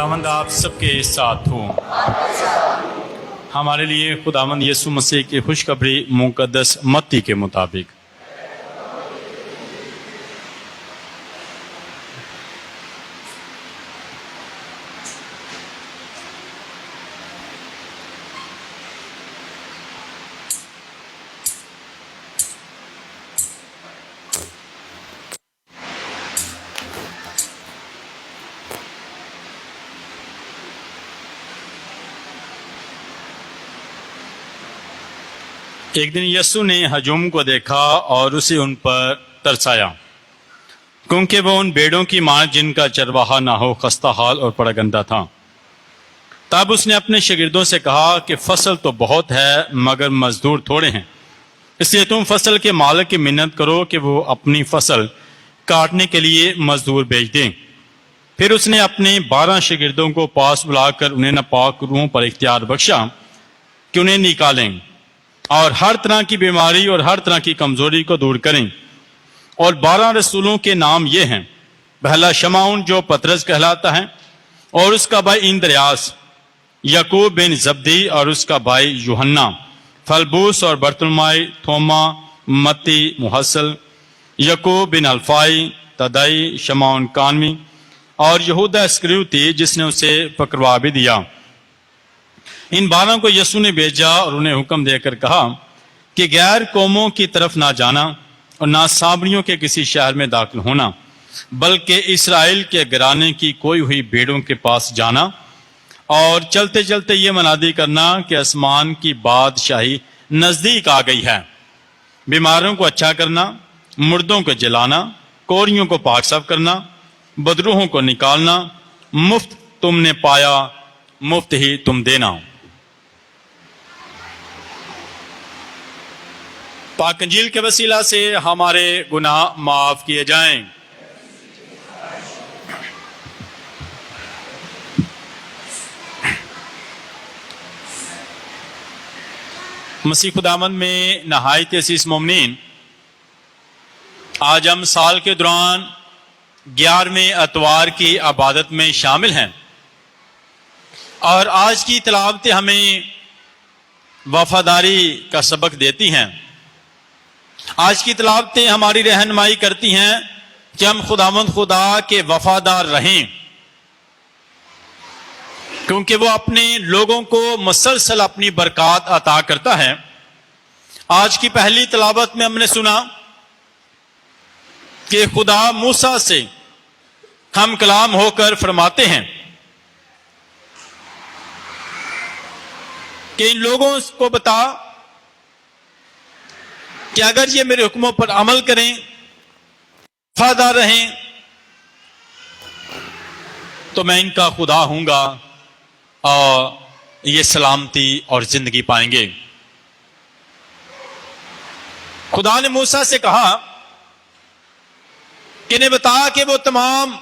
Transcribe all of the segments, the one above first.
خداوند آپ سب کے ساتھ ہو۔ ہمارے لیے خداوند یسوع مسیح کی خوشخبری مقدس متی کے مطابق۔ ایک دن یسوع نے ہجوم کو دیکھا اور اسے ان پر ترسایا، کیونکہ وہ ان بھیڑوں کی ماں جن کا چرواہا نہ ہو خستہ حال اور پڑگندہ تھا۔ تب اس نے اپنے شاگردوں سے کہا کہ فصل تو بہت ہے مگر مزدور تھوڑے ہیں، اس لیے تم فصل کے مالک کی منت کرو کہ وہ اپنی فصل کاٹنے کے لیے مزدور بھیج دیں۔ پھر اس نے اپنے 12 شاگردوں کو پاس بلا کر انہیں ناپاک روحوں پر اختیار بخشا کہ انہیں نکالیں اور ہر طرح کی بیماری اور ہر طرح کی کمزوری کو دور کریں۔ اور 12 رسولوں کے نام یہ ہیں: پہلا شمعون جو پطرس کہلاتا ہے، اور اس کا بھائی اندریاس، یعقوب بن زبدی اور اس کا بھائی یوحنا، فلبوس اور برتلمائی، تھوما، متی محصل، یعقوب بن الفائی، تدائی، شمعون کانوی اور یہودا اسکریوتی جس نے اسے پکڑوا بھی دیا۔ ان 12 کو یسوع نے بھیجا اور انہیں حکم دے کر کہا کہ غیر قوموں کی طرف نہ جانا اور نہ سامریوں کے کسی شہر میں داخل ہونا، بلکہ اسرائیل کے گھرانے کی کوئی ہوئی بھیڑوں کے پاس جانا اور چلتے چلتے یہ منادی کرنا کہ آسمان کی بادشاہی نزدیک آ گئی ہے۔ بیماروں کو اچھا کرنا، مردوں کو جلانا، کوڑیوں کو پاک صاف کرنا، بدروحوں کو نکالنا، مفت تم نے پایا مفت ہی تم دینا۔ پاک انجیل کے وسیلہ سے ہمارے گناہ معاف کیے جائیں۔ مسیح خداوند میں نہایت عزیز مومنین، آج ہم سال کے دوران 11ویں اتوار کی عبادت میں شامل ہیں، اور آج کی تلاوتیں ہمیں وفاداری کا سبق دیتی ہیں۔ آج کی تلاوتیں ہماری رہنمائی کرتی ہیں کہ ہم خداوند خدا کے وفادار رہیں، کیونکہ وہ اپنے لوگوں کو مسلسل اپنی برکات عطا کرتا ہے۔ آج کی پہلی تلاوت میں ہم نے سنا کہ خدا موسیٰ سے ہم کلام ہو کر فرماتے ہیں کہ ان لوگوں کو بتا کہ اگر یہ میرے حکموں پر عمل کریں، وفادار رہیں، تو میں ان کا خدا ہوں گا اور یہ سلامتی اور زندگی پائیں گے۔ خدا نے موسیٰ سے کہا کہ انہیں بتا کہ وہ تمام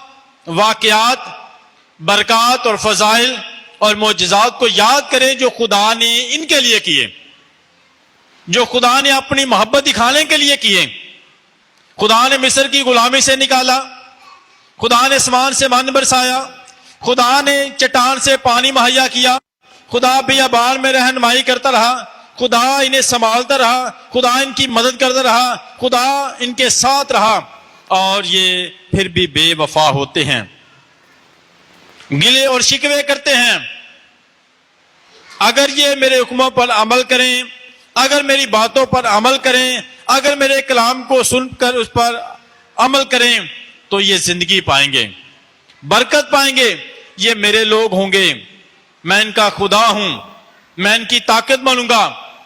واقعات، برکات اور فضائل اور معجزات کو یاد کریں جو خدا نے ان کے لیے کیے، جو خدا نے اپنی محبت دکھانے کے لیے کیے۔ خدا نے مصر کی غلامی سے نکالا، خدا نے آسمان سے من برسایا، خدا نے چٹان سے پانی مہیا کیا، خدا بیابان میں رہنمائی کرتا رہا، خدا انہیں سنبھالتا رہا، خدا ان کی مدد کرتا رہا، خدا ان کے ساتھ رہا، اور یہ پھر بھی بے وفا ہوتے ہیں، گلے اور شکوے کرتے ہیں۔ اگر یہ میرے حکموں پر عمل کریں، اگر میری باتوں پر عمل کریں، اگر میرے کلام کو سن کر اس پر عمل کریں، تو یہ زندگی پائیں گے، برکت پائیں گے، یہ میرے لوگ ہوں گے، میں ان کا خدا ہوں، میں ان کی طاقت بنوں گا،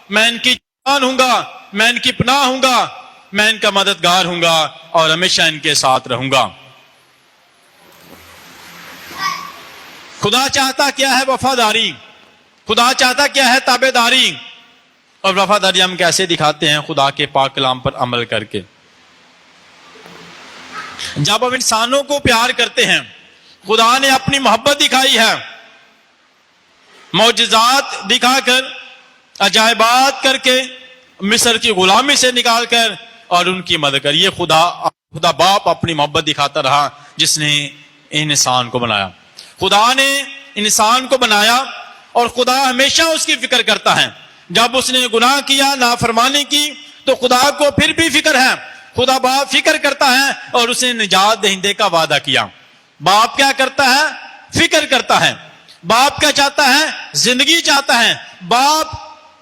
میں ان کی جان ہوں گا، میں ان کی پناہ ہوں گا، میں ان کا مددگار ہوں گا اور ہمیشہ ان کے ساتھ رہوں گا۔ خدا چاہتا کیا ہے؟ وفاداری۔ خدا چاہتا کیا ہے؟ تابعداری۔ اور وفاداری ہم کیسے دکھاتے ہیں؟ خدا کے پاک کلام پر عمل کر کے۔ جب ہم انسانوں کو پیار کرتے ہیں، خدا نے اپنی محبت دکھائی ہے، معجزات دکھا کر، عجائبات کر کے، مصر کی غلامی سے نکال کر اور ان کی مدد کر۔ یہ خدا باپ اپنی محبت دکھاتا رہا جس نے انسان کو بنایا۔ خدا نے انسان کو بنایا اور خدا ہمیشہ اس کی فکر کرتا ہے. جب اس نے گناہ کیا، نافرمانی کی، تو خدا کو پھر بھی فکر ہے. خدا باپ فکر کرتا ہے اور اسے نجات دہندے کا وعدہ کیا. باپ کیا کرتا ہے؟ فکر کرتا ہے. باپ کیا چاہتا ہے؟ زندگی چاہتا ہے. باپ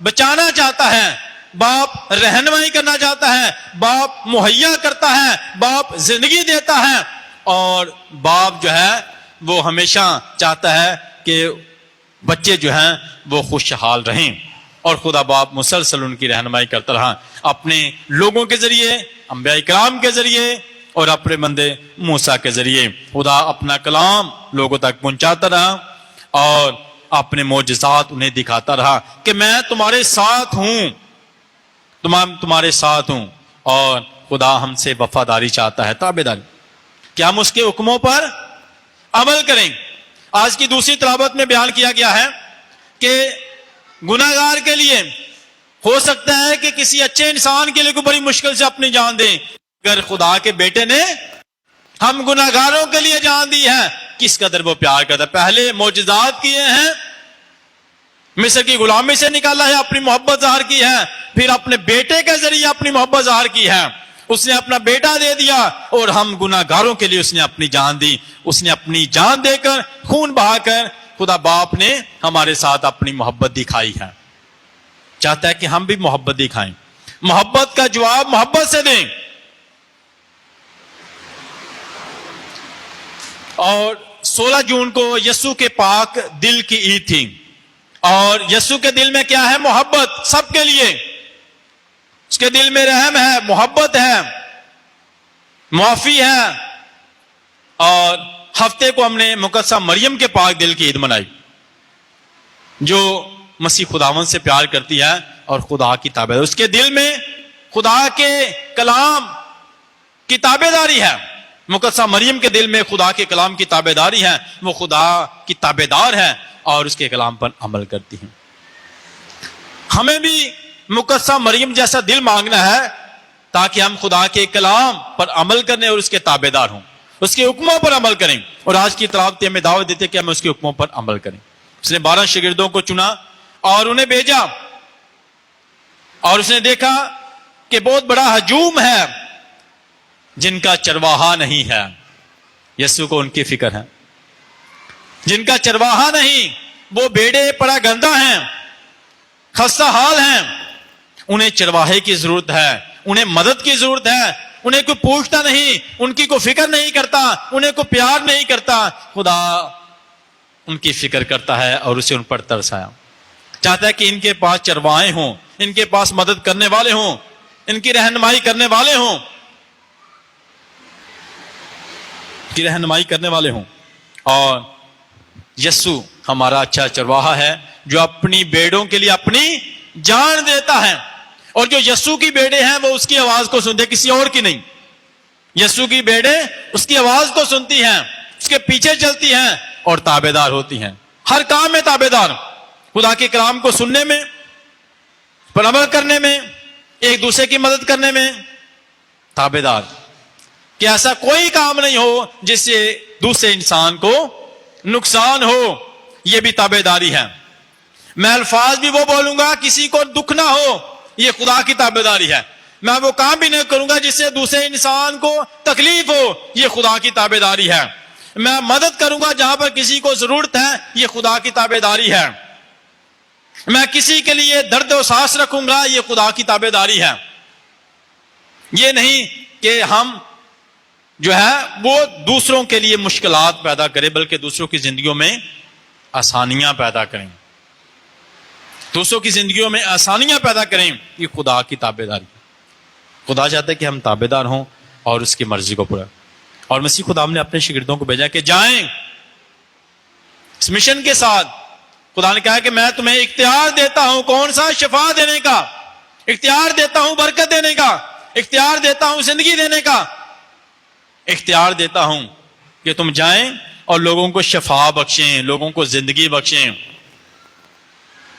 بچانا چاہتا ہے. باپ رہنمائی کرنا چاہتا ہے. باپ مہیا کرتا ہے. باپ زندگی دیتا ہے. اور باپ جو ہے وہ ہمیشہ چاہتا ہے کہ بچے جو ہیں وہ خوشحال رہیں. اور خدا باپ مسلسل ان کی رہنمائی کرتا رہا اپنے لوگوں کے ذریعے، انبیاء کرام کے ذریعے اور اپنے بندے موسیٰ کے ذریعے. خدا اپنا کلام لوگوں تک پہنچاتا رہا اور اپنے معجزات انہیں دکھاتا رہا کہ میں تمہارے ساتھ ہوں، تمہارے ساتھ ہوں. اور خدا ہم سے وفاداری چاہتا ہے، تابعداری، کہ ہم اس کے حکموں پر عمل کریں. آج کی دوسری تلاوت میں بیان کیا گیا ہے کہ گناہگار کے لیے ہو سکتا ہے کہ کسی اچھے انسان کے لیے کوئی بڑی مشکل سے اپنی جان دیں، اگر خدا کے بیٹے نے ہم گناہگاروں کے لیے جان دی ہے، کس قدر وہ پیار کرتا ہے. پہلے معجزات کیے ہیں، مصر کی غلامی سے نکالا ہے، اپنی محبت ظاہر کی ہے، پھر اپنے بیٹے کے ذریعے اپنی محبت ظاہر کی ہے. اس نے اپنا بیٹا دے دیا اور ہم گناہگاروں کے لیے اس نے اپنی جان دی. اس نے اپنی جان دے کر، خون بہا کر خدا باپ نے ہمارے ساتھ اپنی محبت دکھائی ہے. چاہتا ہے کہ ہم بھی محبت دکھائیں. محبت کا جواب محبت سے دیں. اور 16 جون کو یسوع کے پاک دل کی عید تھی. اور یسوع کے دل میں کیا ہے؟ محبت سب کے لیے. اس کے دل میں رحم ہے، محبت ہے، معافی ہے. اور ہفتے کو ہم نے مقدسہ مریم کے پاک دل کی عید منائی، جو مسیح خداوند سے پیار کرتی ہے اور خدا کی تابعداری. اس کے دل میں خدا کے کلام کی تابعداری ہے. مقدسہ مریم کے دل میں خدا کے کلام کی تابعداری ہے. وہ خدا کی تابعدار ہے اور اس کے کلام پر عمل کرتی ہیں. ہمیں بھی مقدسہ مریم جیسا دل مانگنا ہے تاکہ ہم خدا کے کلام پر عمل کرنے اور اس کے تابعدار ہوں، اس کے حکموں پر عمل کریں. اور آج کی تلاوت ہمیں دعوت دیتے کہ ہم اس کے حکموں پر عمل کریں. اس نے 12 شاگردوں کو چنا اور انہیں بھیجا، اور اس نے دیکھا کہ بہت بڑا ہجوم ہے جن کا چرواہا نہیں ہے. یسوع کو ان کی فکر ہے. جن کا چرواہا نہیں، وہ بھیڑے پڑا گندہ ہیں، خستہ حال ہیں. انہیں چرواہے کی ضرورت ہے، انہیں مدد کی ضرورت ہے. انہیں کوئی پوچھتا نہیں، ان کی کوئی فکر نہیں کرتا، انہیں کوئی پیار نہیں کرتا. خدا ان کی فکر کرتا ہے اور اسے ان پر ترس آیا. چاہتا ہے کہ ان کے پاس چرواہے ہوں، ان کے پاس مدد کرنے والے ہوں، ان کی رہنمائی کرنے والے ہوں، کی رہنمائی کرنے والے ہوں. اور یسوع ہمارا اچھا چرواہا ہے جو اپنی بیڑوں کے لیے اپنی جان دیتا ہے. اور جو یسوع کی بیڑے ہیں وہ اس کی آواز کو سنتے، کسی اور کی نہیں. یسوع کی بیڑے اس کی آواز کو سنتی ہیں، اس کے پیچھے چلتی ہیں اور تابعدار ہوتی ہیں. ہر کام میں تابعدار، خدا کے کلام کو سننے میں، پر عمل کرنے میں، ایک دوسرے کی مدد کرنے میں تابعدار. کہ ایسا کوئی کام نہیں ہو جس سے دوسرے انسان کو نقصان ہو. یہ بھی تابعداری ہے. میں الفاظ بھی وہ بولوں گا کسی کو دکھ نہ ہو، یہ خدا کی تابعداری ہے. میں وہ کام بھی نہیں کروں گا جس سے دوسرے انسان کو تکلیف ہو، یہ خدا کی تابعداری ہے. میں مدد کروں گا جہاں پر کسی کو ضرورت ہے، یہ خدا کی تابعداری ہے. میں کسی کے لیے درد و احساس رکھوں گا، یہ خدا کی تابعداری ہے. یہ نہیں کہ ہم جو ہے وہ دوسروں کے لیے مشکلات پیدا کریں، بلکہ دوسروں کی زندگیوں میں آسانیاں پیدا کریں. دوسروں کی زندگیوں میں آسانیاں پیدا کریں، یہ خدا کی تابعداری. خدا چاہتا ہے کہ ہم تابعدار ہوں اور اس کی مرضی کو پورا. اور مسیح خدا نے اپنے شاگردوں کو بھیجا کہ جائیں اس مشن کے ساتھ. خدا نے کہا کہ میں تمہیں اختیار دیتا ہوں. کون سا؟ شفا دینے کا اختیار دیتا ہوں، برکت دینے کا اختیار دیتا ہوں، زندگی دینے کا اختیار دیتا ہوں کہ تم جائیں اور لوگوں کو شفا بخشیں، لوگوں کو زندگی بخشیں.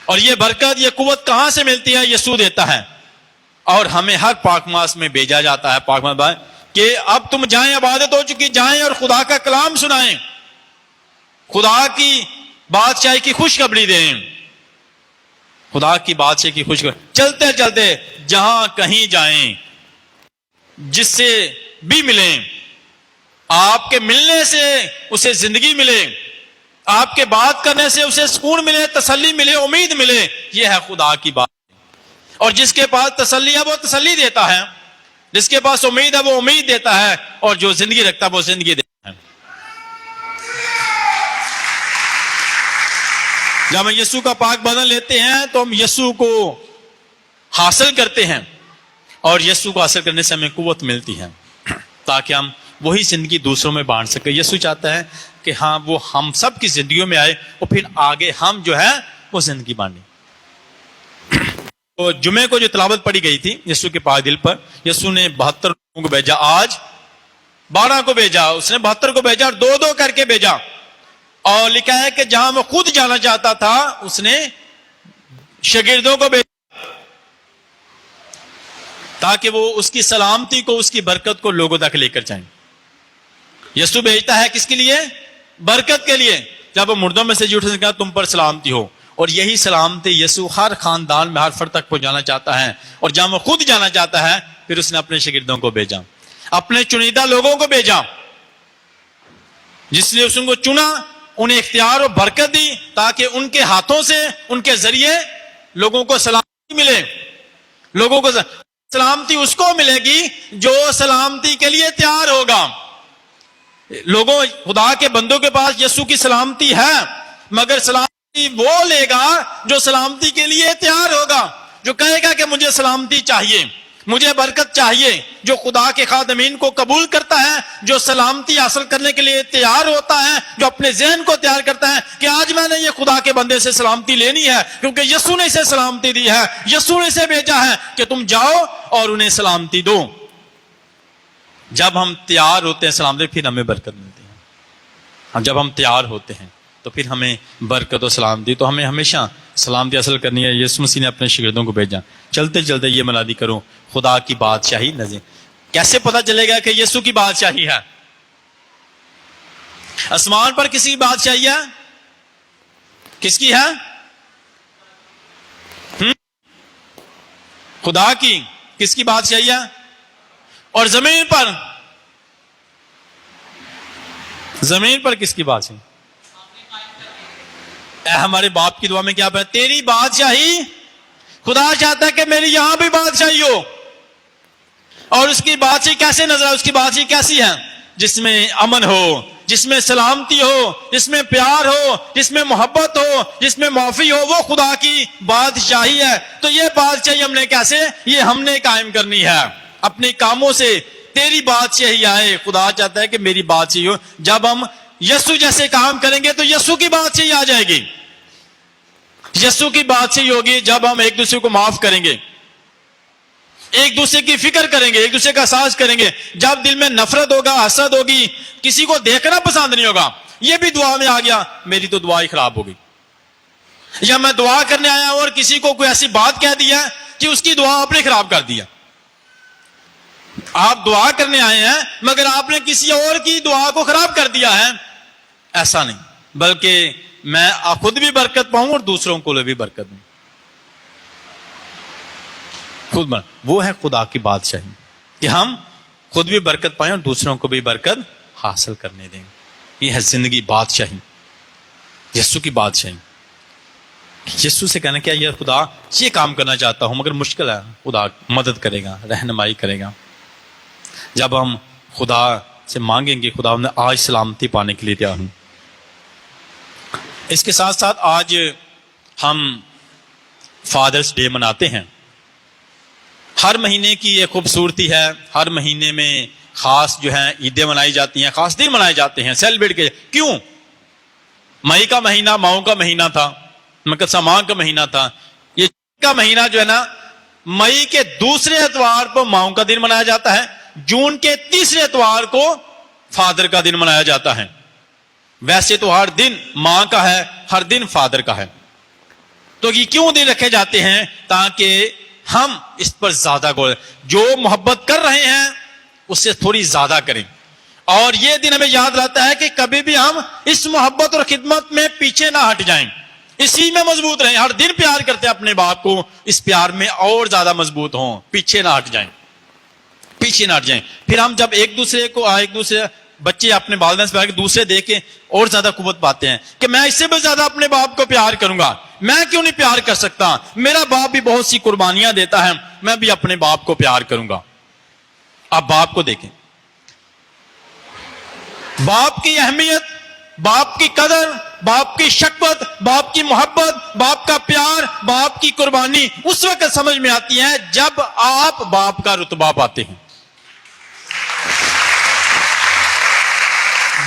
اور یہ برکت، یہ قوت کہاں سے ملتی ہے؟ یسوع دیتا ہے. اور ہمیں ہر پاک ماس میں بھیجا جاتا ہے، پاک ماس کہ اب تم جائیں، عبادت ہو چکی، جائیں اور خدا کا کلام سنائیں. خدا کی بادشاہی کی خوشخبری دیں، خدا کی بادشاہی کی خوشخبری. چلتے چلتے جہاں کہیں جائیں، جس سے بھی ملیں، آپ کے ملنے سے اسے زندگی ملے، آپ کے بات کرنے سے اسے سکون ملے، تسلی ملے، امید ملے. یہ ہے خدا کی بات. اور جس کے پاس تسلی ہے وہ تسلی دیتا ہے، جس کے پاس امید ہے وہ امید دیتا ہے، اور جو زندگی رکھتا ہے وہ زندگی دیتا ہے. جب ہم یسوع کا پاک بدن لیتے ہیں تو ہم یسوع کو حاصل کرتے ہیں، اور یسوع کو حاصل کرنے سے ہمیں قوت ملتی ہے تاکہ ہم وہی زندگی دوسروں میں بانٹ سکیں. یسوع چاہتا ہے کہ ہاں وہ ہم سب کی زندگیوں میں آئے اور پھر آگے ہم جو ہے وہ زندگی بانٹیں. تو جمعے کو جو تلاوت پڑھی گئی تھی یسوع کے پاک دل پر، یسوع نے 72 لوگوں کو بھیجا، آج 12 کو بھیجا، اس نے 72 کو بھیجا اور 2-2 کر کے بھیجا. اور لکھا ہے کہ جہاں وہ خود جانا چاہتا تھا اس نے شاگردوں کو بھیجا تاکہ وہ اس کی سلامتی کو، اس کی برکت کو لوگوں تک لے کر جائیں. یسوع بھیجتا ہے کس کے لیے؟ برکت کے لیے. جب وہ مردوں میں سے جی اٹھے کہا تم پر سلامتی ہو، اور یہی سلامتی یسوع ہر خاندان میں ہر فرد تک پہنچانا چاہتا ہے. اور جہاں وہ خود جانا چاہتا ہے پھر اس نے اپنے شاگردوں کو بھیجا، اپنے چنیدہ لوگوں کو بھیجا، جس نے اس کو چنا، انہیں اختیار و برکت دی تاکہ ان کے ہاتھوں سے، ان کے ذریعے لوگوں کو سلامتی ملے. لوگوں کو سلامتی اس کو ملے گی جو سلامتی کے لیے تیار ہوگا. لوگوں، خدا کے بندوں کے پاس یسوع کی سلامتی ہے، مگر سلامتی وہ لے گا جو سلامتی کے لیے تیار ہوگا، جو کہے گا کہ مجھے سلامتی چاہیے، مجھے برکت چاہیے. جو خدا کے خادمین کو قبول کرتا ہے، جو سلامتی حاصل کرنے کے لیے تیار ہوتا ہے، جو اپنے ذہن کو تیار کرتا ہے کہ آج میں نے یہ خدا کے بندے سے سلامتی لینی ہے کیونکہ یسوع نے اسے سلامتی دی ہے، یسوع نے اسے بھیجا ہے کہ تم جاؤ اور انہیں سلامتی دو. جب ہم تیار ہوتے ہیں سلامتی، پھر ہمیں برکت ملتی ہے. جب ہم تیار ہوتے ہیں تو پھر ہمیں برکت و سلامتی. تو ہمیں ہمیشہ سلامتی حاصل کرنی ہے. یسوع مسیح نے اپنے شاگردوں کو بھیجا. چلتے چلتے یہ منادی کرو، خدا کی بادشاہی نزدیک. کیسے پتا چلے گا کہ یسوع کی بادشاہی ہے؟ آسمان پر کسی کی بادشاہی ہے؟ کس کی ہے؟ خدا کی. کس کی بادشاہی ہے؟ اور زمین پر، زمین پر کس کی بادشاہی؟ اے ہمارے باپ کی دعا میں کیا پڑھا؟ تیری بادشاہی. خدا چاہتا ہے کہ میری یہاں بھی بادشاہی ہو. اور اس کی بادشاہی کیسے نظر آئے؟ اس کی بادشاہی کیسی ہے؟ جس میں امن ہو، جس میں سلامتی ہو، جس میں پیار ہو، جس میں محبت ہو، جس میں معافی ہو، وہ خدا کی بادشاہی ہے. تو یہ بادشاہی ہم نے کیسے؟ یہ ہم نے قائم کرنی ہے اپنے کاموں سے. تیری بادشاہی آئے. خدا چاہتا ہے کہ میری بادشاہی ہو. جب ہم یسوع جیسے کام کریں گے تو یسوع کی بادشاہی آ جائے گی. یسوع کی بادشاہی ہوگی جب ہم ایک دوسرے کو معاف کریں گے، ایک دوسرے کی فکر کریں گے، ایک دوسرے کا احساس کریں گے. جب دل میں نفرت ہوگا، حسد ہوگی، کسی کو دیکھنا پسند نہیں ہوگا، یہ بھی دعا میں آ گیا، میری تو دعا ہی خراب ہوگی. یا میں دعا کرنے آیا اور کسی کو کوئی ایسی بات کہہ دیا کہ اس کی دعا آپ نے خراب کر دیا. آپ دعا کرنے آئے ہیں مگر آپ نے کسی اور کی دعا کو خراب کر دیا ہے. ایسا نہیں، بلکہ میں خود بھی برکت پاؤں اور دوسروں کو بھی برکت دوں. خود وہ ہے خدا کی بادشاہی کہ ہم خود بھی برکت پائیں اور دوسروں کو بھی برکت حاصل کرنے دیں. یہ ہے زندگی بادشاہی، یسوع کی بادشاہی. یسوع سے کہنا کیا یہ خدا یہ کام کرنا چاہتا ہوں مگر مشکل ہے، خدا مدد کرے گا، رہنمائی کرے گا. جب ہم خدا سے مانگیں گے خدا نے آج سلامتی پانے کے لیے تیار ہوں. اس کے ساتھ ساتھ آج ہم فادرز ڈے مناتے ہیں. ہر مہینے کی یہ خوبصورتی ہے، ہر مہینے میں خاص جو ہیں عیدیں منائی جاتی ہیں، خاص دن منائے جاتے ہیں، سیلیبریٹ کے. کیوں؟ مئی کا مہینہ ماؤں کا مہینہ تھا، مقدسہ ماں کا مہینہ تھا. یہ کا مہینہ جو ہے نا، مئی کے دوسرے اتوار کو ماؤں کا دن منایا جاتا ہے، جون کے تیسرے اتوار کو فادر کا دن منایا جاتا ہے. ویسے تو ہر دن ماں کا ہے، ہر دن فادر کا ہے. تو یہ کیوں دن رکھے جاتے ہیں؟ تاکہ ہم اس پر زیادہ غور، جو محبت کر رہے ہیں اس سے تھوڑی زیادہ کریں، اور یہ دن ہمیں یاد رہتا ہے کہ کبھی بھی ہم اس محبت اور خدمت میں پیچھے نہ ہٹ جائیں, اسی میں مضبوط رہیں. ہر دن پیار کرتے ہیں اپنے باپ کو, اس پیار میں اور زیادہ مضبوط ہوں, پیچھے نہ ہٹ جائیں, پیچھے نہ ہٹ جائیں. پھر ہم جب ایک دوسرے بچے اپنے والدین سے پیار کے دوسرے دیکھ کے اور زیادہ قوت پاتے ہیں کہ میں اس سے بھی زیادہ اپنے باپ کو پیار کروں گا, میں کیوں نہیں پیار کر سکتا, میرا باپ بھی بہت سی قربانیاں دیتا ہے, میں بھی اپنے باپ کو پیار کروں گا. آپ باپ کو دیکھیں, باپ کی اہمیت, باپ کی قدر, باپ کی شفقت, باپ کی محبت, باپ کا پیار, باپ کی قربانی اس وقت سمجھ میں آتی ہے جب آپ باپ کا رتبہ پاتے ہیں.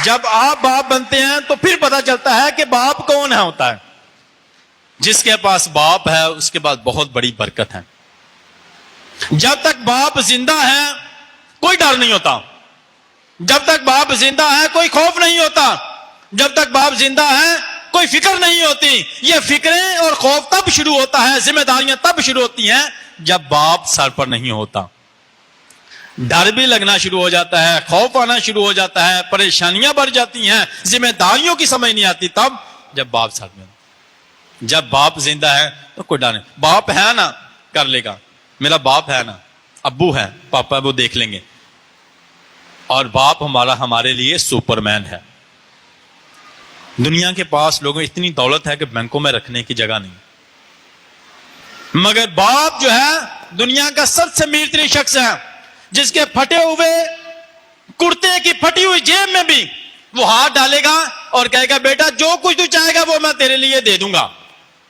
جب آپ باپ بنتے ہیں تو پھر پتا چلتا ہے کہ باپ کون ہے ہوتا ہے. جس کے پاس باپ ہے اس کے پاس بہت بڑی برکت ہے. جب تک باپ زندہ ہے کوئی ڈر نہیں ہوتا, جب تک باپ زندہ ہے کوئی خوف نہیں ہوتا, جب تک باپ زندہ ہے کوئی فکر نہیں ہوتی. یہ فکریں اور خوف تب شروع ہوتا ہے, ذمہ داریاں تب شروع ہوتی ہیں جب باپ سر پر نہیں ہوتا. ڈر بھی لگنا شروع ہو جاتا ہے, خوف آنا شروع ہو جاتا ہے, پریشانیاں بڑھ جاتی ہیں, ذمہ داریوں کی سمجھ نہیں آتی تب جب باپ ساتھ میں. جب باپ زندہ ہے تو کوئی ڈر نہیں. باپ ہے نا کر لے گا, میرا باپ ہے نا, ابو ہے, پاپا وہ دیکھ لیں گے. اور باپ ہمارے لیے سپر مین ہے. دنیا کے پاس لوگوں اتنی دولت ہے کہ بینکوں میں رکھنے کی جگہ نہیں, مگر باپ جو ہے دنیا کا سب سے امیر ترین شخص ہے, جس کے پھٹے ہوئے کرتے کی پھٹی ہوئی جیب میں بھی وہ ہاتھ ڈالے گا اور کہے گا بیٹا جو کچھ تو چاہے گا وہ میں تیرے لیے دے دوں گا,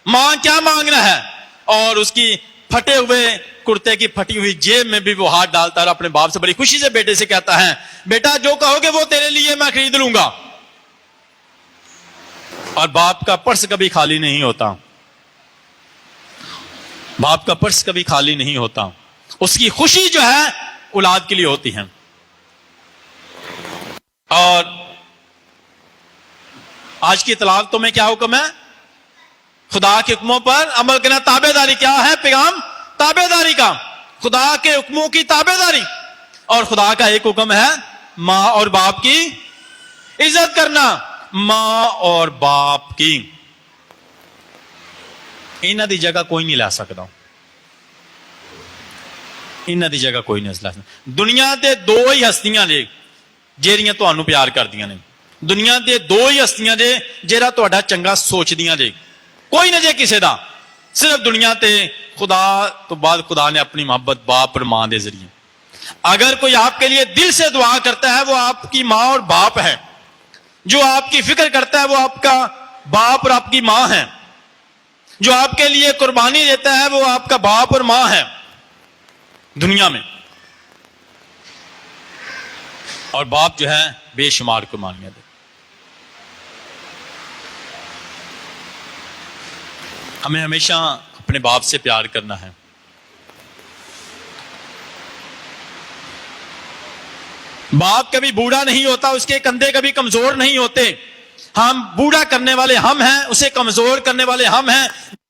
ماں کیا مانگنا ہے. اور اس کی پھٹے ہوئے کرتے کی پھٹی ہوئی جیب میں بھی وہ ہاتھ ڈالتا ہے اور اپنے باپ سے بڑی خوشی سے بیٹے سے کہتا ہے بیٹا جو کہو گے وہ تیرے لیے میں خرید لوں گا. اور باپ کا پرس کبھی خالی نہیں ہوتا, باپ کا پرس کبھی خالی نہیں ہوتا. اس کی خوشی جو ہے اولاد کے لیے ہوتی ہے. اور آج کی اطلاعاتوں میں کیا حکم ہے؟ خدا کے حکموں پر عمل کرنا. تابع داری کیا ہے پیغام؟ تابع داری کا, خدا کے حکموں کی تابع داری. اور خدا کا ایک حکم ہے ماں اور باپ کی عزت کرنا. ماں اور باپ کی انہاں دی جگہ کوئی نہیں لا سکتا, انہاں دی جگہ کوئی نہیں لا سکتا. دنیا تے دو ہی ہستیاں نے جیڑیاں تانوں پیار کردیاں نے. دنیا تے دو ہی ہستیاں نے جیڑا تہاڈا چنگا سوچدیاں نے, کوئی نہ جے کسے دا. صرف دنیا تے خدا تو بعد خدا نے اپنی محبت باپ اور ماں دے ذریعے. اگر کوئی آپ کے لیے دل سے دعا کرتا ہے وہ آپ کی ماں اور باپ ہے. جو آپ کی فکر کرتا ہے وہ آپ کا باپ اور آپ کی ماں ہے. جو آپ کے لیے قربانی دیتا ہے وہ آپ کا باپ اور ماں ہے دنیا میں. اور باپ جو ہے بے شمار قربانیاں دے. ہمیں ہمیشہ اپنے باپ سے پیار کرنا ہے. باپ کبھی بوڑھا نہیں ہوتا, اس کے کندھے کبھی کمزور نہیں ہوتے. ہم بوڑھا کرنے والے ہم ہیں, اسے کمزور کرنے والے ہم ہیں.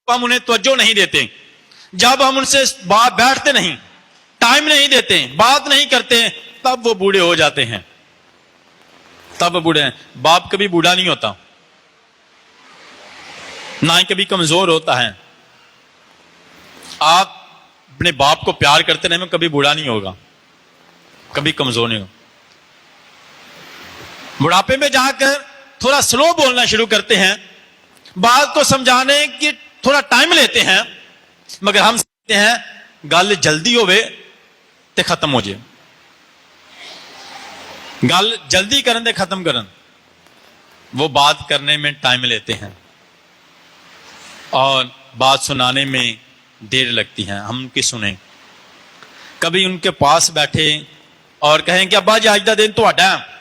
ہم انہیں توجہ نہیں دیتے, جب ہم ان سے بیٹھتے نہیں, ٹائم نہیں دیتے, بات نہیں کرتے, تب وہ بوڑھے ہو جاتے ہیں. تب وہ بوڑھے ہیں. باپ کبھی بوڑھا نہیں ہوتا, نہ ہی کبھی کمزور ہوتا ہے. آپ اپنے باپ کو پیار کرتے رہیں, کبھی بوڑھا نہیں ہوگا, کبھی کمزور نہیں ہوگا. بڑھاپے میں جا کر تھوڑا سلو بولنا شروع کرتے ہیں, بات کو سمجھانے کی تھوڑا ٹائم لیتے ہیں, مگر ہم سمجھتے ہیں گل جلدی ہوئے تے ختم ہو جائے. گل جلدی کرن تے ختم کرن, وہ بات کرنے میں ٹائم لیتے ہیں اور بات سنانے میں دیر لگتی ہے. ہم ان کی سنیں, کبھی ان کے پاس بیٹھے اور کہیں کہ ابا جی آج دا دن تہاڈا ہے,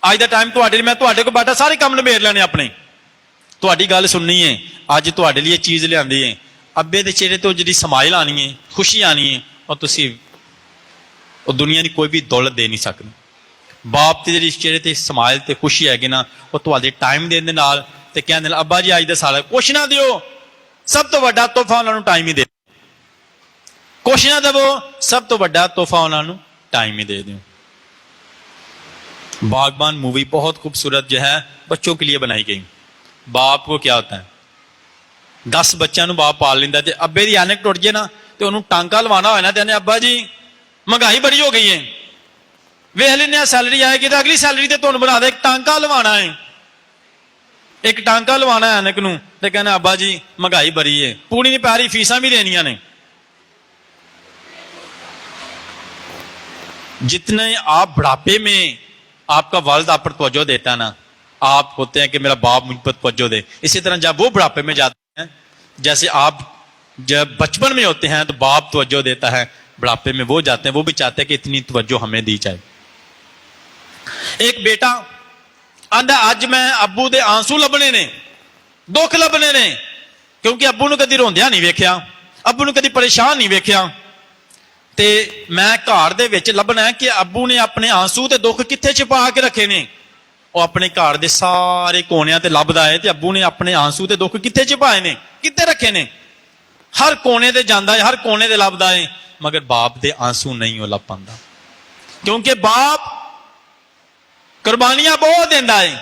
آج دا ٹائم تہاڈے, میں تہاڈے کو بیٹھا سارے کام نبیڑ لینے اپنے, تہاڈی گل سننی ہے, اج تہاڈے لیے چیز لیاندی ہے. ابے دے چہرے تو جڑی سمائل آنی ہے, خوشی آنی ہے, اور تسی وہ دنیا کی کوئی بھی دولت دے نہیں سکتے. باپ تے جڑی چہرے تے سمائل تے خوشی ہے گی نا, وہ تہاڈے ٹائم دین دے نال تے کہندے ابا جی اج دا سارا کچھ نہ دیو, سب تو بڑا تحفہ انہاں نوں ٹائم ہی دے. کچھ نہ دو, سب تو بڑا تحفہ انہاں نوں ٹائم ہی دے دیو. باغبان مووی بہت خوبصورت جو ہے بچوں کے لیے بنائی گئی. باپ کو کیا ہوتا ہے 10 بچوں نو باپ پال لینا, ابے کی اینک ٹوٹ جائے نا تو انہوں ٹانکا لوانا ہوا نا تو ابا جی مہنگائی بڑی ہو گئی ہے, ویخ لینا سیلری آئے گی تو اگلی سیلری تو تمہیں بنا دے ایک ٹانکا لوانا ہے, ایک ٹانکا لوانا ہے اینک نو تو کہنا ابا جی مہنگائی بڑی ہے, پوری نہیں پی رہی, فیساں بھی دینیاں نے. جتنے آپ بڑھاپے میں آپ کا والد آپ پر توجہ دیتا ہے نا, آپ ہوتے ہیں کہ میرا باپ مجھ پر توجہ دے, اسی طرح جب وہ بڑھاپے میں جاتے ہیں, جیسے آپ جب بچپن میں ہوتے ہیں تو باپ توجہ دیتا ہے, بڑھاپے میں وہ جاتے ہیں وہ بھی چاہتے ہیں کہ اتنی توجہ ہمیں دی جائے. ایک بیٹا آندا اج میں ابو دے آنسو لبنے نے, دکھ لبنے نے, کیونکہ ابو نو کدی روندیا نہیں ویکھیا, ابو نو کدی پریشان نہیں ویکھیا, تے میں گھر دے وچ لبنا ہے کہ ابو نے اپنے آنسو تے دکھ کتنے چھپا کے رکھے نے. وہ اپنے گھر دے سارے کونیاں تے لبدا ہے تے ابو نے اپنے آنسو تے دکھ کتنے چھپائے نے, کتنے رکھے نے, ہر کونے تے جاندا ہے, ہر کونے تے لبدا ہے, مگر باپ دے آنسو نہیں وہ لب پاندا, کیونکہ باپ قربانیاں بہت دیندا ہے,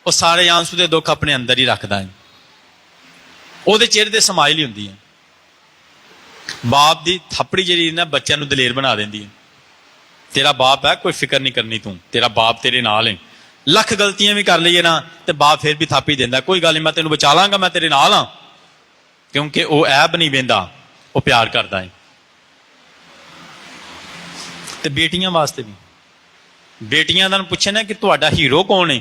وہ سارے آنسو تے دکھ اپنے اندر ہی رکھدا ہے, وہ دے چہرے تے سمائل ہی ہوندی ہے. باپ دی تھپڑی جڑی نا بچوں نو دلیر بنا دیندی ہے. تیرا باپ ہے, کوئی فکر نہیں کرنی, تیرا باپ تیرے نال ہے, لکھ غلطیاں بھی کر لئیے نا تے باپ پھر بھی تھاپی دیندا, کوئی گل نہیں میں تینوں بچا لاں گا, میں تیرے نال ہاں, کیونکہ وہ عیب نہیں ویندا, وہ پیار کردا ہے. تے بیٹیاں واسطے بھی, بیٹیاں دا پوچھے نا کہ تہاڈا ہیرو کون ہے,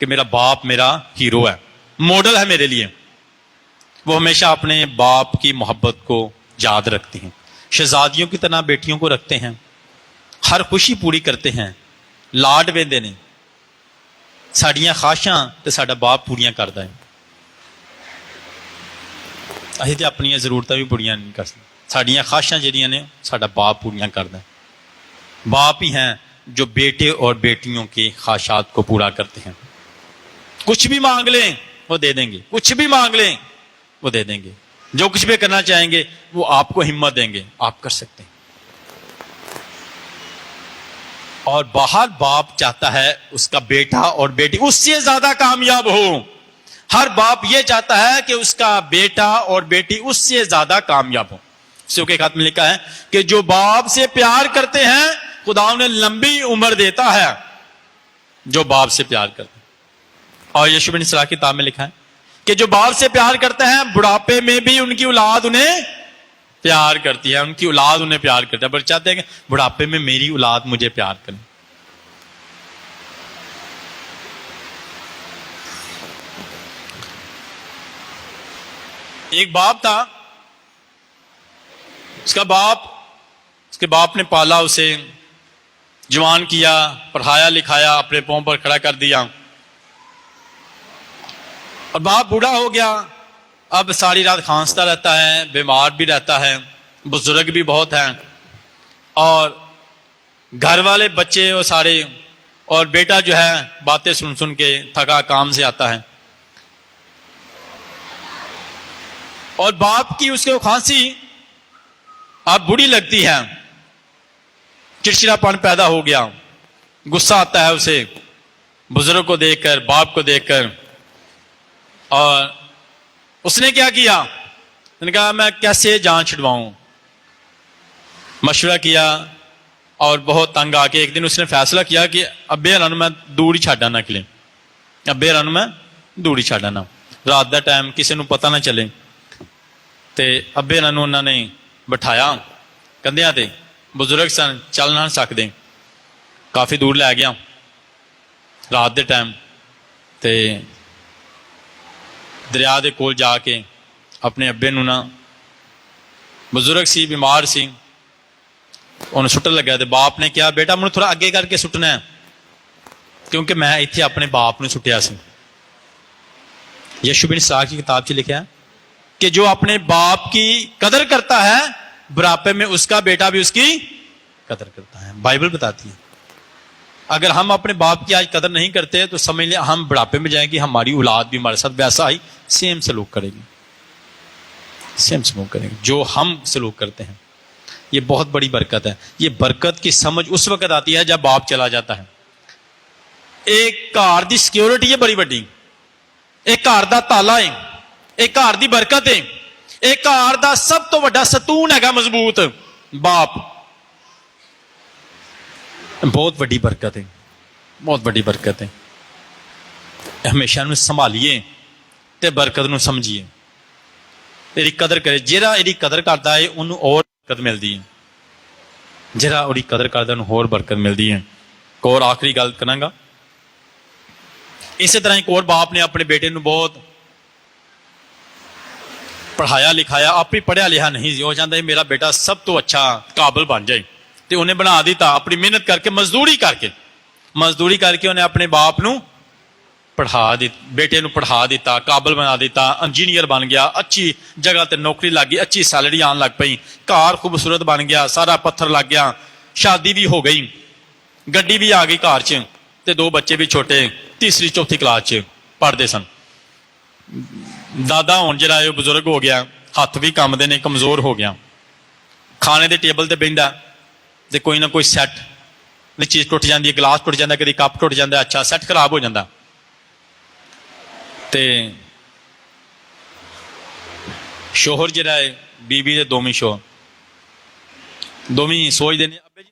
کہ میرا باپ میرا ہیرو ہے, ماڈل ہے میرے لیے. وہ ہمیشہ اپنے باپ کی محبت کو یاد رکھتی ہیں, شہزادیوں کی طرح بیٹیوں کو رکھتے ہیں, ہر خوشی پوری کرتے ہیں, لاڈ ویندے نے. ساڈیاں خواہشاں تے ساڈا باپ پوریاں کردا ہے, اسی تے اپنی ضرورتاں بھی پوریاں نہیں کر سکتے, ساڈیاں خواہشاں جہاں نے ساڈا باپ پوریاں کردا ہے. باپ ہی ہیں جو بیٹے اور بیٹیوں کی خواہشات کو پورا کرتے ہیں. کچھ بھی مانگ لیں وہ دے دیں گے, کچھ بھی مانگ لیں وہ دے دیں گے, جو کچھ بھی کرنا چاہیں گے وہ آپ کو ہمت دیں گے, آپ کر سکتے ہیں. اور باہر باپ چاہتا ہے اس کا بیٹا اور بیٹی اس سے زیادہ کامیاب ہو, ہر باپ یہ چاہتا ہے کہ اس کا بیٹا اور بیٹی اس سے زیادہ کامیاب ہو. سو کے خط میں لکھا ہے کہ جو باپ سے پیار کرتے ہیں خدا انہیں لمبی عمر دیتا ہے, جو باپ سے پیار کرتے ہیں. اور یشوع بن اسحاق کی کتاب میں لکھا ہے کہ جو باپ سے پیار کرتے ہیں بڑھاپے میں بھی ان کی اولاد انہیں پیار کرتی ہے, ان کی اولاد انہیں پیار کرتی ہے, پر چاہتے ہیں کہ بڑھاپے میں میری اولاد مجھے پیار کرے. ایک باپ تھا, اس کے باپ نے پالا, اسے جوان کیا, پڑھایا لکھایا, اپنے پاؤں پر کھڑا کر دیا, اور باپ بوڑھا ہو گیا. اب ساری رات کھانستا رہتا ہے, بیمار بھی رہتا ہے, بزرگ بھی بہت ہیں, اور گھر والے بچے وہ سارے, اور بیٹا جو ہے باتیں سن سن کے تھکا کام سے آتا ہے, اور باپ کی اس کو کھانسی اب بری لگتی ہے, چڑچڑا پن پیدا ہو گیا, غصہ آتا ہے اسے بزرگ کو دیکھ کر, باپ کو دیکھ کر. اور اس نے کیا کیا, اس نے کہا میں کیسے جان چھڑواؤں. مشورہ کیا اور بہت تنگ آ کے ایک دن اس نے فیصلہ کیا کہ ابے ہرانو میں دور ہی چھڈ آنا, کلے ابے ہرانو میں دور ہی چھڈ آنا, رات دا ٹائم کسی نو پتہ نہ چلے. تے ابے ہرانو انہوں نے بٹھایا کندھیاں تے, بزرگ سن چل نہ سکتے, کافی دور لے گیا رات دے ٹائم, تے دریا دے کول جا کے اپنے ابے نو نا, بزرگ سی بیمار سی, انہوں سٹن لگا. تے باپ نے کیا, بیٹا مجھے تھوڑا اگے کر کے سٹنا ہے, کیونکہ میں اتنے اپنے باپ نے سٹیا سی. یشوع بن اسحاق کی کتاب چ لکھا ہے کہ جو اپنے باپ کی قدر کرتا ہے بڑھاپے میں اس کا بیٹا بھی اس کی قدر کرتا ہے. بائبل بتاتی ہے اگر ہم اپنے باپ کی آج قدر نہیں کرتے تو سمجھ لیں ہم بڑھاپے میں جائیں گے, ہماری اولاد بھی ہمارے ساتھ ویسا ہی سیم سلوک کرے گی, سیم سلوک کرے گی جو ہم سلوک کرتے ہیں. یہ بہت بڑی برکت ہے. یہ برکت کی سمجھ اس وقت آتی ہے جب باپ چلا جاتا ہے. ਇਹ ਘਰ ਦੀ ਸਿਕਿਉਰਿਟੀ ਹੈ ਬੜੀ ਵੱਡੀ, ਇਹ ਘਰ ਦਾ ਤਾਲਾ ਹੈ, ਇਹ ਘਰ ਦੀ ਬਰਕਤ ਹੈ, ਇਹ ਘਰ ਦਾ ਸਭ ਤੋਂ ਵੱਡਾ ਸਤੂਨ ਹੈਗਾ ਮਜ਼ਬੂਤ ਬਾਪ। ਬਹੁਤ ਵੱਡੀ ਬਰਕਤ ਹੈ, ਬਹੁਤ ਵੱਡੀ ਬਰਕਤ ਹੈ। ਹਮੇਸ਼ਾ ਨੂੰ ਸੰਭਾਲੀਏ ਤੇ ਬਰਕਤ ਨੂੰ ਸਮਝੀਏ, ਇਹਦੀ ਕਦਰ ਕਰੇ। ਜਿਹੜਾ ਇਹਦੀ ਕਦਰ ਕਰਦਾ ਹੈ ਉਹਨੂੰ ਹੋਰ ਬਰਕਤ ਮਿਲਦੀ ਹੈ, ਜਿਹੜਾ ਉਹਦੀ ਕਦਰ ਕਰਦਾ ਉਹਨੂੰ ਹੋਰ ਬਰਕਤ ਮਿਲਦੀ ਹੈ। ਇੱਕ ਹੋਰ ਆਖਰੀ ਗੱਲ ਕਰਾਂਗਾ। ਇਸੇ ਤਰ੍ਹਾਂ ਇੱਕ ਹੋਰ ਬਾਪ ਨੇ ਆਪਣੇ ਬੇਟੇ ਨੂੰ ਬਹੁਤ ਪੜ੍ਹਾਇਆ ਲਿਖਾਇਆ, ਆਪ ਹੀ ਪੜ੍ਹਿਆ ਲਿਖਿਆ ਨਹੀਂ ਸੀ, ਉਹ ਚਾਹੁੰਦਾ ਸੀ ਮੇਰਾ ਬੇਟਾ ਸਭ ਤੋਂ ਅੱਛਾ ਕਾਬਲ ਬਣ ਜਾਏ, ਤੇ ਉਹਨੇ ਬਣਾ ਦਿੱਤਾ ਆਪਣੀ ਮਿਹਨਤ ਕਰਕੇ, ਮਜ਼ਦੂਰੀ ਕਰਕੇ ਉਹਨੇ ਆਪਣੇ ਬਾਪ ਨੂੰ ਬੇਟੇ ਨੂੰ ਪੜ੍ਹਾ ਦਿੱਤਾ, ਕਾਬਲ ਬਣਾ ਦਿੱਤਾ, ਇੰਜੀਨੀਅਰ ਬਣ ਗਿਆ, ਅੱਛੀ ਜਗ੍ਹਾ ਤੇ ਨੌਕਰੀ ਲੱਗ ਗਈ, ਅੱਛੀ ਸੈਲਰੀ ਆਉਣ ਲੱਗ ਪਈ, ਘਰ ਖੂਬਸੂਰਤ ਬਣ ਗਿਆ, ਸਾਰਾ ਪੱਥਰ ਲੱਗ ਗਿਆ, ਸ਼ਾਦੀ ਵੀ ਹੋ ਗਈ, ਗੱਡੀ ਵੀ ਆ ਗਈ ਘਰ 'ਚ, ਤੇ 2 ਬੱਚੇ ਵੀ ਛੋਟੇ, ਤੀਸਰੀ ਚੌਥੀ ਕਲਾਸ 'ਚ ਪੜ੍ਹਦੇ ਸਨ। ਦਾਦਾ ਹੁਣ ਜਿਹੜਾ ਉਹ ਬਜ਼ੁਰਗ ਹੋ ਗਿਆ, ਹੱਥ ਵੀ ਕੰਬਦੇ ਨੇ, ਕਮਜ਼ੋਰ ਹੋ ਗਿਆ, ਖਾਣੇ ਦੇ ਟੇਬਲ ਤੇ ਬਹਿੰਦਾ ਤੇ ਕੋਈ ਨਾ ਕੋਈ ਸੈੱਟ ਦੀ ਚੀਜ਼ ਟੁੱਟ ਜਾਂਦੀ ਹੈ, ਗਲਾਸ ਟੁੱਟ ਜਾਂਦਾ, ਕਦੀ ਕੱਪ ਟੁੱਟ ਜਾਂਦਾ, ਅੱਛਾ ਸੈੱਟ ਖਰਾਬ ਹੋ ਜਾਂਦਾ, ਤੇ ਸ਼ੋਹਰ ਜਿਹੜਾ ਹੈ ਬੀਬੀ ਦੇ ਦੋਵੇਂ ਸ਼ੋਹਰ ਦੋਵੇਂ ਸੋਚਦੇ ਨੇ ਅੱਬੇ ਜੀ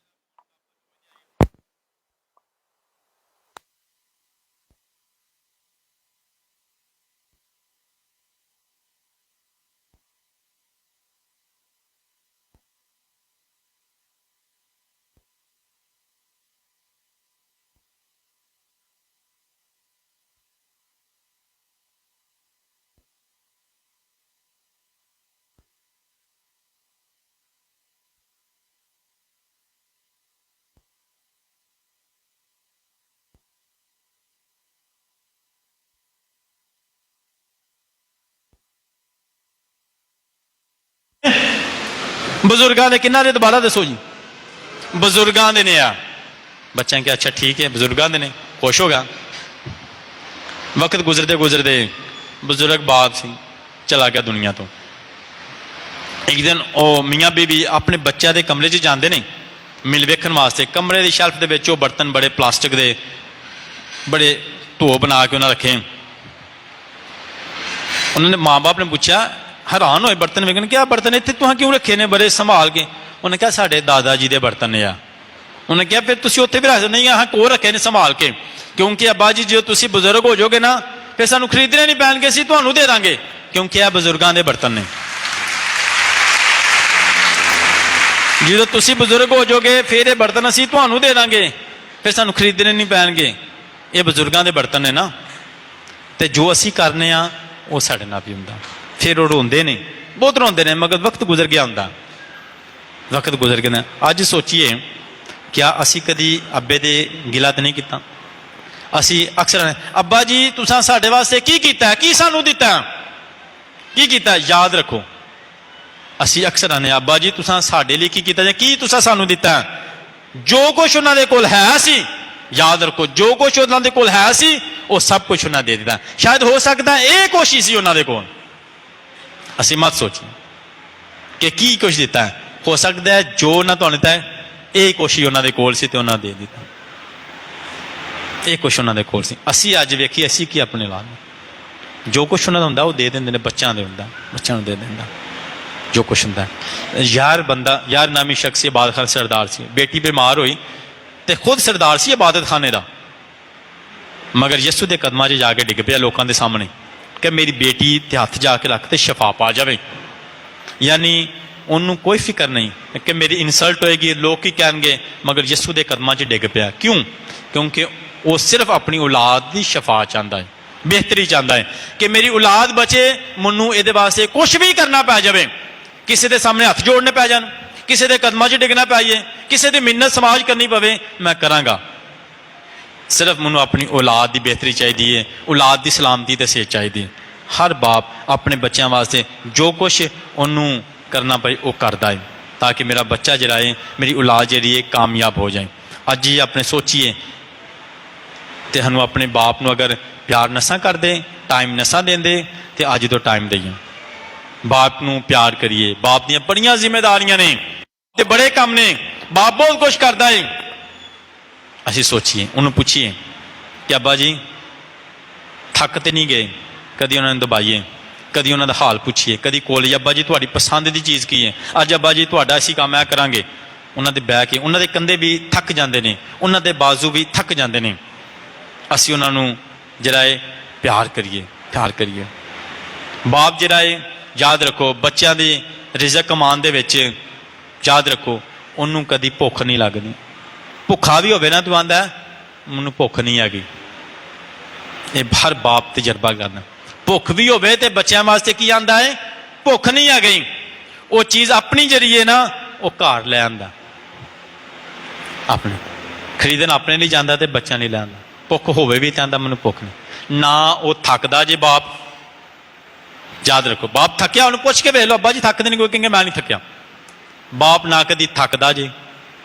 ਬਜ਼ੁਰਗਾਂ ਦੇ ਕਿੰਨਾ ਦੇ ਦੁਬਾਰਾ ਦੱਸੋ ਜੀ, ਬਜ਼ੁਰਗਾਂ ਦੇ ਨੇ ਆ। ਬੱਚਿਆਂ ਕਿ ਅੱਛਾ ਠੀਕ ਹੈ ਬਜ਼ੁਰਗਾਂ ਦੇ ਨੇ, ਖੁਸ਼ ਹੋ ਗਿਆ। ਵਕਤ ਗੁਜ਼ਰਦੇ ਗੁਜ਼ਰਦੇ ਬਜ਼ੁਰਗ ਬਾਪ ਸੀ ਚਲਾ ਗਿਆ ਦੁਨੀਆ ਤੋਂ। ਇੱਕ ਦਿਨ ਉਹ ਮੀਆਂ ਬੀਬੀ ਆਪਣੇ ਬੱਚਿਆਂ ਦੇ ਕਮਰੇ 'ਚ ਜਾਂਦੇ ਨੇ ਮਿਲ ਵੇਖਣ ਵਾਸਤੇ। ਕਮਰੇ ਦੀ ਸ਼ੈਲਫ ਦੇ ਵਿੱਚ ਉਹ ਬਰਤਨ ਬੜੇ ਪਲਾਸਟਿਕ ਦੇ ਬੜੇ ਢੋ ਬਣਾ ਕੇ ਉਹਨਾਂ ਰੱਖੇ। ਉਹਨਾਂ ਨੇ ਮਾਂ ਬਾਪ ਨੇ ਪੁੱਛਿਆ, ਹੈਰਾਨ ਹੋਏ ਬਰਤਨ ਵੇਖਣ, ਕਿ ਆਹ ਬਰਤਨ ਇੱਥੇ ਤੁਸੀਂ ਕਿਉਂ ਰੱਖੇ ਨੇ ਬੜੇ ਸੰਭਾਲ ਕੇ? ਉਹਨੇ ਕਿਹਾ ਸਾਡੇ ਦਾਦਾ ਜੀ ਦੇ ਬਰਤਨ ਨੇ ਆ। ਉਹਨੇ ਕਿਹਾ ਫਿਰ ਤੁਸੀਂ ਉੱਥੇ ਵੀ ਰੱਖ ਨਹੀਂ, ਆਹ ਕੋਲ ਰੱਖੇ ਨੇ ਸੰਭਾਲ ਕੇ, ਕਿਉਂਕਿ ਅੱਬਾ ਜੀ ਜਦੋਂ ਤੁਸੀਂ ਬਜ਼ੁਰਗ ਹੋ ਜਾਓਗੇ ਨਾ ਫਿਰ ਸਾਨੂੰ ਖਰੀਦਣੇ ਨਹੀਂ ਪੈਣਗੇ, ਅਸੀਂ ਤੁਹਾਨੂੰ ਦੇ ਦਾਂਗੇ, ਕਿਉਂਕਿ ਇਹ ਬਜ਼ੁਰਗਾਂ ਦੇ ਬਰਤਨ ਨੇ। ਜਦੋਂ ਤੁਸੀਂ ਬਜ਼ੁਰਗ ਹੋ ਜਾਓਗੇ ਫਿਰ ਇਹ ਬਰਤਨ ਅਸੀਂ ਤੁਹਾਨੂੰ ਦੇ ਦਾਂਗੇ, ਫਿਰ ਸਾਨੂੰ ਖਰੀਦਣੇ ਨਹੀਂ ਪੈਣਗੇ, ਇਹ ਬਜ਼ੁਰਗਾਂ ਦੇ ਬਰਤਨ ਨੇ ਨਾ। ਤੇ ਜੋ ਅਸੀਂ ਕਰਨੇ ਆ ਉਹ ਸਾਡੇ ਨਾਲ ਵੀ ਹੁੰਦਾ। ਫਿਰ ਉਹ ਰੋਂਦੇ ਨੇ, ਬਹੁਤ ਰੋਂਦੇ ਨੇ, ਮਗਰ ਵਕਤ ਗੁਜ਼ਰ ਗਿਆ ਹੁੰਦਾ, ਵਕਤ ਗੁਜ਼ਰ ਗਿਆ। ਅੱਜ ਸੋਚੀਏ ਕਿਆ ਅਸੀਂ ਕਦੀ ਅੱਬੇ ਦੇ ਗਿਲਾ ਤਾਂ ਨਹੀਂ ਕੀਤਾ? ਅਸੀਂ ਅਕਸਰ ਅੱਬਾ ਜੀ ਤੁਸੀਂ ਸਾਡੇ ਵਾਸਤੇ ਕੀ ਕੀਤਾ, ਕੀ ਸਾਨੂੰ ਦਿੱਤਾ, ਕੀ ਕੀਤਾ? ਯਾਦ ਰੱਖੋ ਅਸੀਂ ਅਕਸਰ ਆਨੇ ਅੱਬਾ ਜੀ ਤੁਸੀਂ ਸਾਡੇ ਲਈ ਕੀ ਕੀਤਾ ਜਾਂ ਕੀ ਤੁਸੀਂ ਸਾਨੂੰ ਦਿੱਤਾ? ਜੋ ਕੁਛ ਉਹਨਾਂ ਦੇ ਕੋਲ ਹੈ ਸੀ, ਯਾਦ ਰੱਖੋ ਜੋ ਕੁਛ ਉਹਨਾਂ ਦੇ ਕੋਲ ਹੈ ਸੀ ਉਹ ਸਭ ਕੁਛ ਉਹਨਾਂ ਦੇ ਦਿੱਤਾ। ਸ਼ਾਇਦ ਹੋ ਸਕਦਾ ਇਹ ਕੋਸ਼ਿਸ਼ ਸੀ ਉਹਨਾਂ ਦੇ ਕੋਲ, ਅਸੀਂ ਮਤ ਸੋਚੀਏ ਕਿ ਕੀ ਕੁਛ ਦਿੱਤਾ। ਹੋ ਸਕਦਾ ਹੈ ਜੋ ਉਹਨਾਂ ਤੁਹਾਨੂੰ ਦਿੱਤਾ ਇਹ ਕੋਸ਼ਿਸ਼ ਉਹਨਾਂ ਦੇ ਕੋਲ ਸੀ ਤੇ ਉਹਨਾਂ ਦੇ ਦਿੱਤਾ, ਇਹ ਕੁਛ ਉਹਨਾਂ ਦੇ ਕੋਲ ਸੀ। ਅਸੀਂ ਅੱਜ ਵੇਖੀਏ ਅਸੀਂ ਕੀ ਆਪਣੇ ਨਾਲ ਜੋ ਕੁਛ ਉਹਨਾਂ ਦਾ ਹੁੰਦਾ ਉਹ ਦੇ ਦਿੰਦੇ ਨੇ, ਬੱਚਿਆਂ ਦੇ ਹੁੰਦਾ, ਬੱਚਿਆਂ ਨੂੰ ਦੇ ਦਿੰਦਾ ਜੋ ਕੁਛ ਹੁੰਦਾ। ਯਾਰ ਨਾਮੀ ਸ਼ਖਸ ਇਬਾਦਤ ਖਾਨ ਸਰਦਾਰ ਸੀ, ਬੇਟੀ ਬਿਮਾਰ ਹੋਈ ਤੇ ਖੁਦ ਸਰਦਾਰ ਸੀ ਇਬਾਦਤ ਖਾਨੇ ਦਾ, ਮਗਰ ਯਿਸੂ ਦੇ ਕਦਮਾਂ 'ਚ ਜਾ ਕੇ ਡਿੱਗ ਪਿਆ ਲੋਕਾਂ ਦੇ ਸਾਹਮਣੇ ਕਿ ਮੇਰੀ ਬੇਟੀ ਤੇ ਹੱਥ ਜਾ ਕੇ ਰੱਖ ਤੇ ਸ਼ਫਾ ਪਾ ਜਾਵੇ। ਯਾਨੀ ਉਹਨੂੰ ਕੋਈ ਫਿਕਰ ਨਹੀਂ ਕਿ ਮੇਰੀ ਇਨਸਲਟ ਹੋਏਗੀ, ਲੋਕ ਕੀ ਕਹਿਣਗੇ, ਮਗਰ ਯਿਸੂ ਦੇ ਕਦਮਾਂ 'ਚ ਡਿੱਗ ਪਿਆ। ਕਿਉਂ? ਕਿਉਂਕਿ ਉਹ ਸਿਰਫ ਆਪਣੀ ਔਲਾਦ ਦੀ ਸ਼ਫਾ ਚਾਹੁੰਦਾ ਹੈ, ਬਿਹਤਰੀ ਚਾਹੁੰਦਾ ਹੈ ਕਿ ਮੇਰੀ ਔਲਾਦ ਬਚੇ, ਮੈਨੂੰ ਇਹਦੇ ਵਾਸਤੇ ਕੁਛ ਵੀ ਕਰਨਾ ਪੈ ਜਾਵੇ, ਕਿਸੇ ਦੇ ਸਾਹਮਣੇ ਹੱਥ ਜੋੜਨੇ ਪੈ ਜਾਣ, ਕਿਸੇ ਦੇ ਕਦਮਾਂ 'ਚ ਡਿੱਗਣਾ ਪਾਈਏ, ਕਿਸੇ ਦੀ ਮਿੰਨਤ ਸਮਾਜ ਕਰਨੀ ਪਵੇ, ਮੈਂ ਕਰਾਂਗਾ। ਸਿਰਫ ਮੈਨੂੰ ਆਪਣੀ ਔਲਾਦ ਦੀ ਬਿਹਤਰੀ ਚਾਹੀਦੀ ਹੈ, ਔਲਾਦ ਦੀ ਸਲਾਮਤੀ ਤੇ ਸਿਹਤ ਚਾਹੀਦੀ ਹੈ। ਹਰ ਬਾਪ ਆਪਣੇ ਬੱਚਿਆਂ ਵਾਸਤੇ ਜੋ ਕੁਛ ਉਹਨੂੰ ਕਰਨਾ ਪਏ ਉਹ ਕਰਦਾ ਹੈ ਤਾਂ ਕਿ ਮੇਰਾ ਬੱਚਾ ਜਿਹੜਾ ਹੈ, ਮੇਰੀ ਔਲਾਦ ਜਿਹੜੀ ਹੈ ਕਾਮਯਾਬ ਹੋ ਜਾਏ। ਅੱਜ ਹੀ ਆਪਣੇ ਸੋਚੀਏ ਤੇ ਸਾਨੂੰ ਆਪਣੇ ਬਾਪ ਨੂੰ ਅਗਰ ਪਿਆਰ ਨਸਾਂ ਕਰਦੇ, ਟਾਈਮ ਨਸਾਂ ਦਿੰਦੇ, ਤੇ ਅੱਜ ਤੋਂ ਟਾਈਮ ਦਈਏ, ਬਾਪ ਨੂੰ ਪਿਆਰ ਕਰੀਏ। ਬਾਪ ਦੀਆਂ ਬੜੀਆਂ ਜ਼ਿੰਮੇਵਾਰੀਆਂ ਨੇ ਤੇ ਬੜੇ ਕੰਮ ਨੇ, ਬਾਪ ਬਹੁਤ ਕੁਛ ਕਰਦਾ ਹੈ। ਅਸੀਂ ਸੋਚੀਏ, ਉਹਨੂੰ ਪੁੱਛੀਏ ਕਿ ਅੱਬਾ ਜੀ ਥੱਕ ਤੇ ਨਹੀਂ ਗਏ, ਕਦੀ ਉਹਨਾਂ ਨੂੰ ਦਬਾਈਏ, ਕਦੀ ਉਹਨਾਂ ਦਾ ਹਾਲ ਪੁੱਛੀਏ, ਕਦੀ ਕੋਲ ਅੱਬਾ ਜੀ ਤੁਹਾਡੀ ਪਸੰਦ ਦੀ ਚੀਜ਼ ਕੀ ਹੈ, ਅੱਜ ਅੱਬਾ ਜੀ ਤੁਹਾਡਾ ਅਸੀਂ ਕੰਮ ਇਹ ਕਰਾਂਗੇ। ਉਹਨਾਂ ਦੇ ਬਹਿ ਕੇ, ਉਹਨਾਂ ਦੇ ਕੰਧੇ ਵੀ ਥੱਕ ਜਾਂਦੇ ਨੇ, ਉਹਨਾਂ ਦੇ ਬਾਜ਼ੂ ਵੀ ਥੱਕ ਜਾਂਦੇ ਨੇ, ਅਸੀਂ ਉਹਨਾਂ ਨੂੰ ਜਿਹੜਾ ਹੈ ਪਿਆਰ ਕਰੀਏ, ਪਿਆਰ ਕਰੀਏ। ਬਾਪ ਜਿਹੜਾ ਹੈ ਯਾਦ ਰੱਖੋ, ਬੱਚਿਆਂ ਦੀ ਰਿਜ਼ਕ ਕਮਾਉਣ ਦੇ ਵਿੱਚ ਯਾਦ ਰੱਖੋ ਉਹਨੂੰ ਕਦੀ ਭੁੱਖ ਨਹੀਂ ਲੱਗਦੀ। ਭੁੱਖਾ ਵੀ ਹੋਵੇ ਨਾ, ਤੂੰ ਆਂਦਾ ਮੈਨੂੰ ਭੁੱਖ ਨਹੀਂ ਹੈਗੀ, ਇਹ ਹਰ ਬਾਪ ਤਜਰਬਾ ਕਰਨਾ। ਭੁੱਖ ਵੀ ਹੋਵੇ ਤੇ ਬੱਚਿਆਂ ਵਾਸਤੇ ਕੀ ਆਂਦਾ ਹੈ, ਭੁੱਖ ਨਹੀਂ ਆ ਗਈ, ਉਹ ਚੀਜ਼ ਆਪਣੀ ਜਰੀਏ ਨਾ ਉਹ ਘਰ ਲੈ ਆਂਦਾ, ਆਪਣੇ ਖਰੀਦਣ ਆਪਣੇ ਲਈ ਜਾਂਦਾ ਤੇ ਬੱਚਿਆਂ ਲਈ ਲੈ ਆਂਦਾ। ਭੁੱਖ ਹੋਵੇ ਵੀ ਤਾਂ ਆਂਦਾ ਮੈਨੂੰ ਭੁੱਖ ਨਹੀਂ ਨਾ, ਉਹ ਥੱਕਦਾ ਜੇ ਬਾਪ। ਯਾਦ ਰੱਖੋ, ਬਾਪ ਥੱਕਿਆ ਉਹਨੂੰ ਪੁੱਛ ਕੇ ਵੇਖ ਲਓ, ਅੱਬਾ ਜੀ ਥੱਕਦੇ ਨਹੀਂ, ਕੋਈ ਕਹਿੰਗੇ ਮੈਂ ਨਹੀਂ ਥੱਕਿਆ। ਬਾਪ ਨਾ ਕਦੀ ਥੱਕਦਾ ਜੇ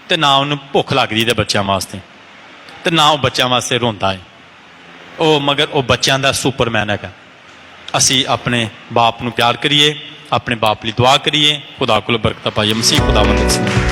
ਤੇ ਨਾ ਉਹਨੂੰ ਭੁੱਖ ਲੱਗਦੀ ਤੇ ਬੱਚਿਆਂ ਵਾਸਤੇ, ਤੇ ਨਾ ਉਹ ਬੱਚਿਆਂ ਵਾਸਤੇ ਰੋਂਦਾ ਹੈ। ਉਹ ਮਗਰ ਉਹ ਬੱਚਿਆਂ ਦਾ ਸੁਪਰਮੈਨ ਹੈਗਾ। ਅਸੀਂ ਆਪਣੇ ਬਾਪ ਨੂੰ ਪਿਆਰ ਕਰੀਏ, ਆਪਣੇ ਬਾਪ ਲਈ ਦੁਆ ਕਰੀਏ, ਖੁਦਾ ਕੋਲ ਬਰਕਤਾਂ ਪਾਈਏ। ਮਸੀਹ ਖੁਦਾਵੰਦ।